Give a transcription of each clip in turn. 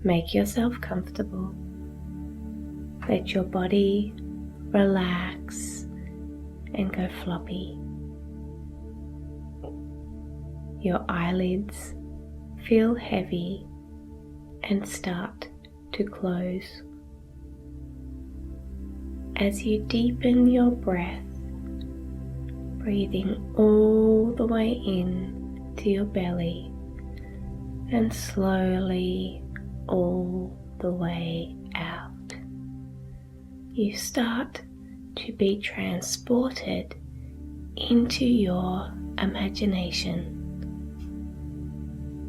make yourself comfortable. Let your body relax and go floppy. Your eyelids feel heavy and start to close. As you deepen your breath, breathing all the way in to your belly and slowly all the way out, you start to be transported into your imagination.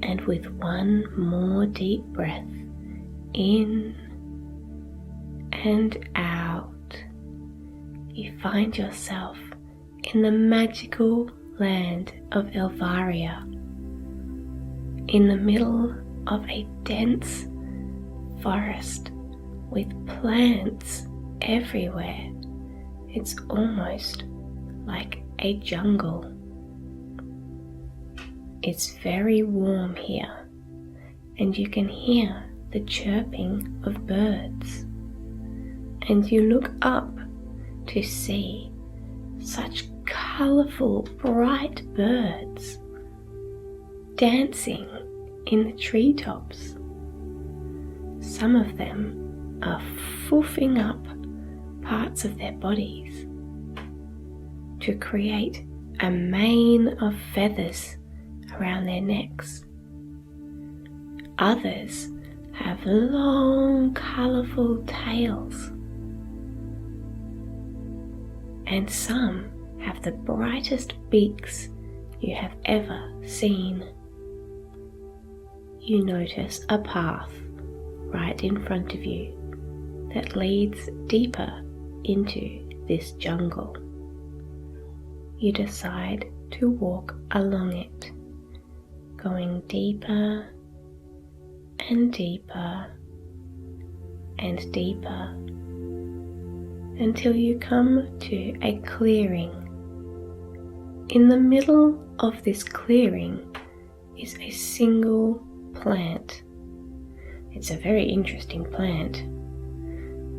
And with one more deep breath in and out, you find yourself in the magical land of Elvaria, in the middle of a dense forest with plants everywhere. It's almost like a jungle. It's very warm here, and you can hear the chirping of birds. And you look up to see such colourful, bright birds dancing in the treetops. Some of them are foofing up parts of their bodies to create a mane of feathers around their necks. Others have long, colourful tails, and some have the brightest beaks you have ever seen. You notice a path right in front of you that leads deeper into this jungle. You decide to walk along it, going deeper and deeper and deeper until you come to a clearing. In the middle of this clearing is a single plant. It's a very interesting plant.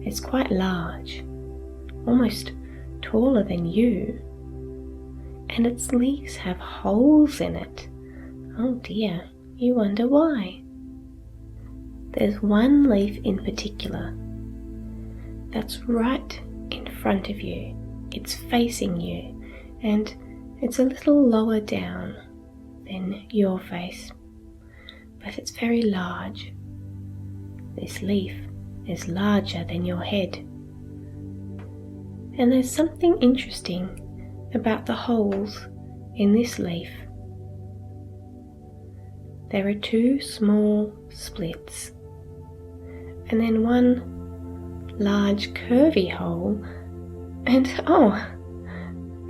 It's quite large, almost taller than you, and its leaves have holes in it. Oh dear, you wonder why. There's one leaf in particular that's right in front of you. It's facing you, and it's a little lower down than your face, but it's very large. This leaf is larger than your head. And there's something interesting about the holes in this leaf. There are two small splits, and then one large curvy hole, and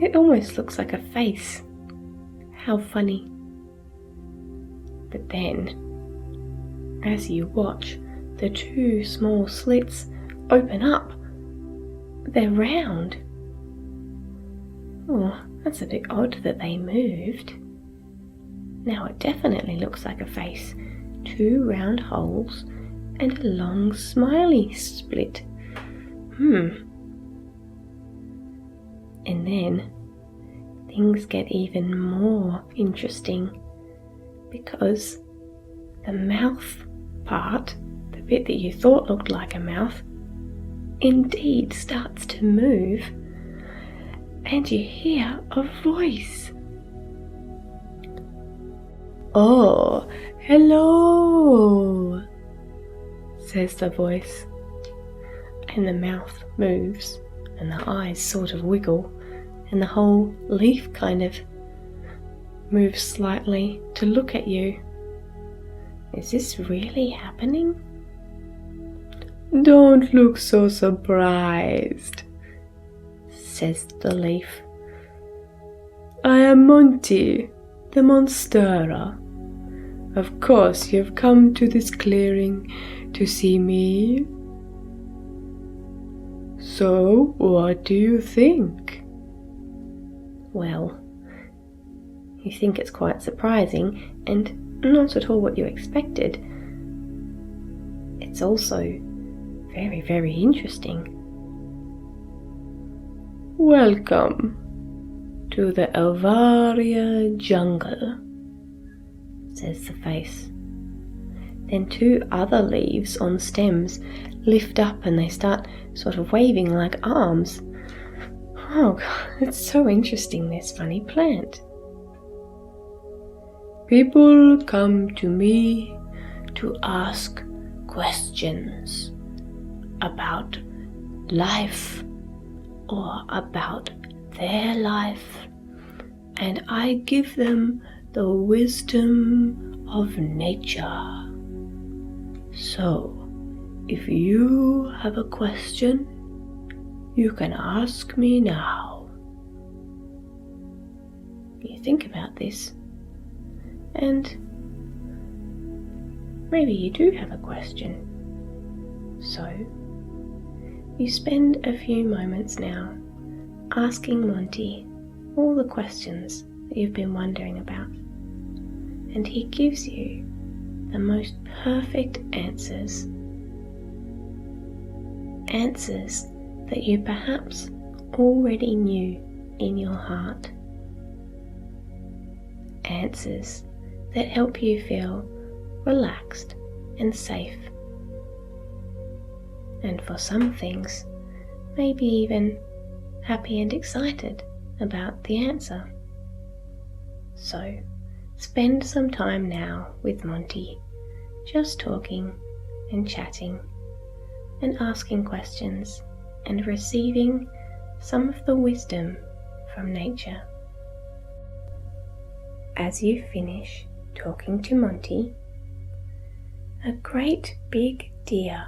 it almost looks like a face. How funny. But then, as you watch the two small slits open up, they're round. Oh, that's a bit odd that they moved. Now it definitely looks like a face. Two round holes and a long smiley split. And then things get even more interesting, because the mouth part, the bit that you thought looked like a mouth, indeed starts to move, and you hear a voice. "Oh, hello," says the voice, and the mouth moves, and the eyes sort of wiggle, and the whole leaf kind of moves slightly to look at you. Is this really happening? "Don't look so surprised," says the leaf. "I am Monty, the MONSTERA. Of course you've come to this clearing to see me. So, what do you think?" Well, you think it's quite surprising and not at all what you expected. it's also very, very interesting. Welcome to the Elvaria jungle, says the face. Then 2 other leaves on stems lift up and they start sort of waving like arms. Oh God, it's so interesting, this funny plant. People come to me to ask questions about life or about their life, and I give them the wisdom of nature. So, if you have a question, you can ask me now. You think about this, and maybe you do have a question. So, you spend a few moments now asking Monty all the questions that you've been wondering about, and he gives you the most perfect answers. Answers that you perhaps already knew in your heart. Answers that help you feel relaxed and safe. And for some things, maybe even happy and excited about the answer. So, spend some time now with Monty, just talking and chatting and asking questions and receiving some of the wisdom from nature. As you finish talking to Monty, a great big deer,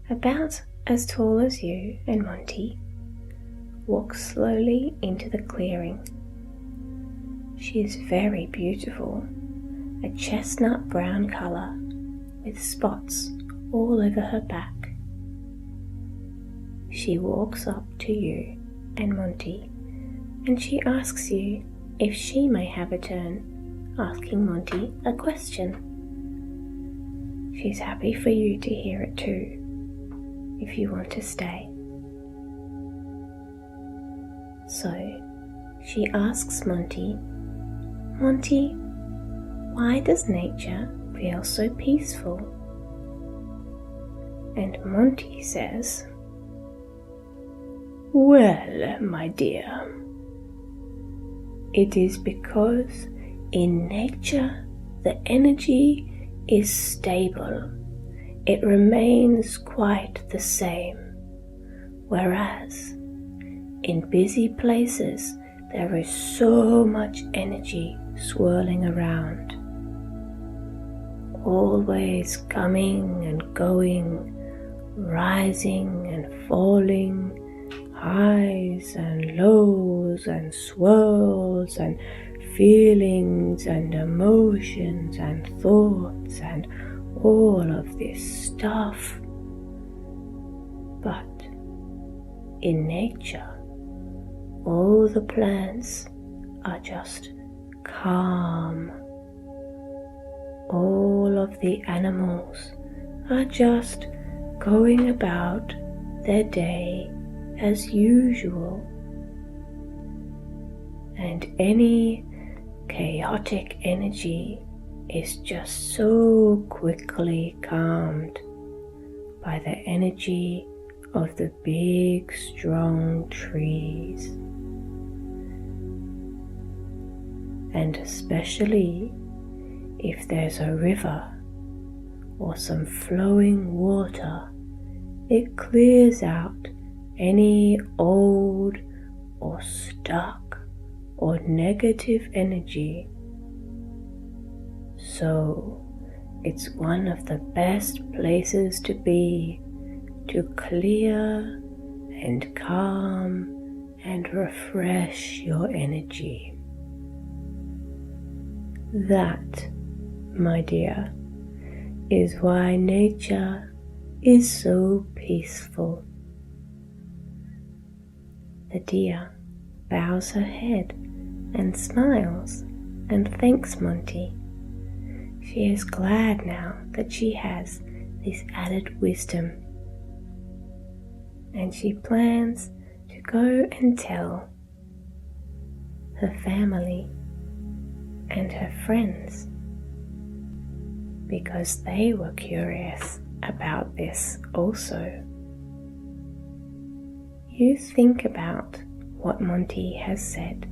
about as tall as you and Monty, walks slowly into the clearing. She is very beautiful, a chestnut brown colour with spots all over her back. She walks up to you and Monty, and she asks you if she may have a turn, asking Monty a question. She's happy for you to hear it too, if you want to stay. So, she asks Monty, Monty, why does nature feel so peaceful? And Monty says, well, my dear, it is because in nature the energy is stable. It remains quite the same, whereas in busy places there is so much energy swirling around, always coming and going, rising and falling, highs and lows and swirls and feelings and emotions and thoughts and all of this stuff. But in nature, all the plants are just calm. All of the animals are just going about their day as usual. And any chaotic energy is just so quickly calmed by the energy of the big, strong trees. And especially if there's a river or some flowing water, it clears out any old or stuck or negative energy. So it's one of the best places to be, to clear and calm and refresh your energy. That, my dear, is why nature is so peaceful. The deer bows her head and smiles and thanks Monty. She is glad now that she has this added wisdom, and she plans to go and tell her family and her friends because they were curious about this also. You think about what Monty has said,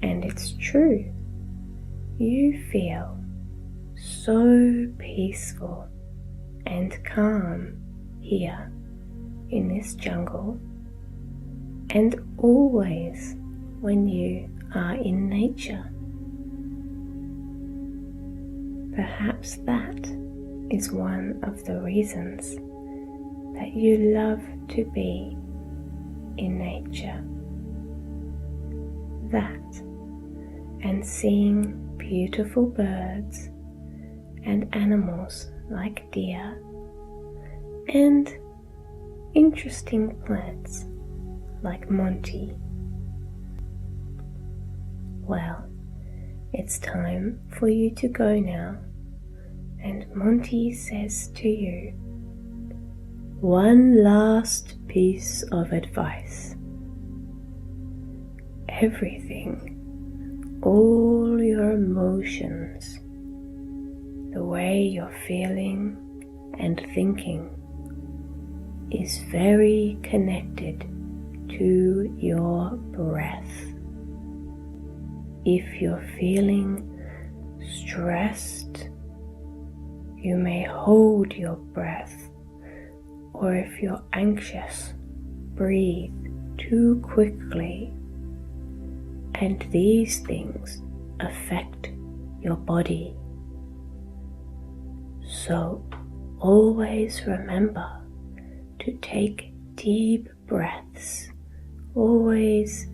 and it's true. You feel so peaceful and calm here in this jungle, and always when you are in nature. Perhaps that is one of the reasons that you love to be in nature. That and seeing beautiful birds and animals like deer and interesting plants like Monty. Well, it's time for you to go now, and Monty says to you, one last piece of advice. Everything, all your emotions, the way you're feeling and thinking is very connected to your breath. If you're feeling stressed, you may hold your breath, or if you're anxious, breathe too quickly, and these things affect your body. So always remember to take deep breaths, always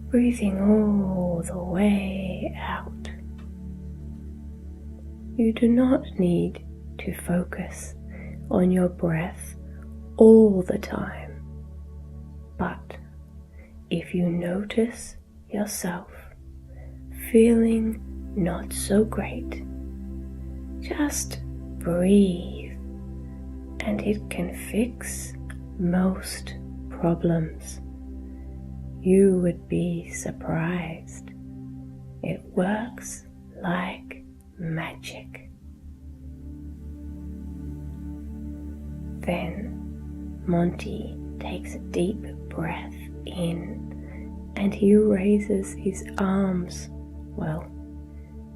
breathing all the way out. You do not need to focus on your breath all the time, but if you notice yourself feeling not so great, just breathe, and it can fix most problems. You would be surprised. It works like magic. Then Monty takes a deep breath in, and he raises his arms,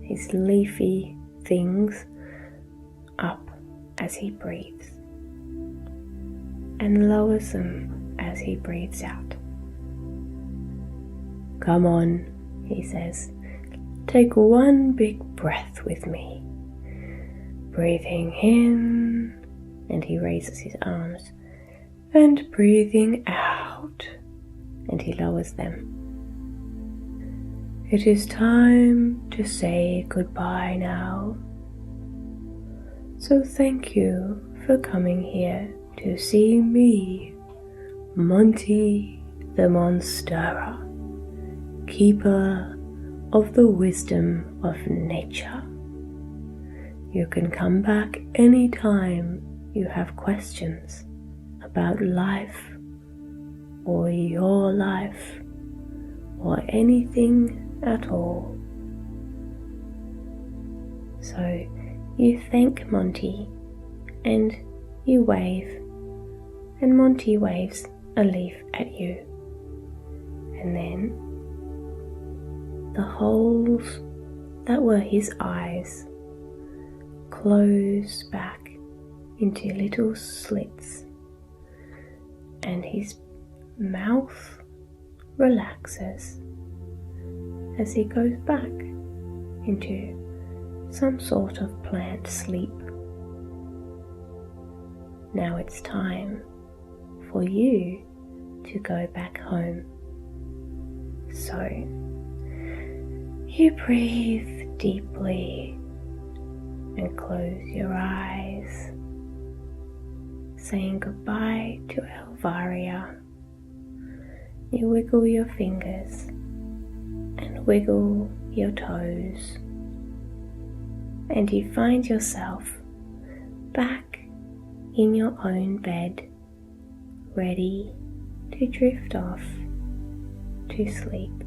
his leafy things, up as he breathes, and lowers them as he breathes out. Come on, he says, take one big breath with me. Breathing in, and he raises his arms, and breathing out, and he lowers them. It is time to say goodbye now. So thank you for coming here to see me, Monty the MONSTERA, keeper of the wisdom of nature. You can come back anytime you have questions about life or your life or anything at all. So you thank Monty and you wave, and Monty waves a leaf at you, and then the holes that were his eyes close back into little slits, and his mouth relaxes as he goes back into some sort of plant sleep. Now it's time for you to go back home. So you breathe deeply and close your eyes, saying goodbye to Elvaria. You wiggle your fingers and wiggle your toes, and you find yourself back in your own bed, ready to drift off to sleep.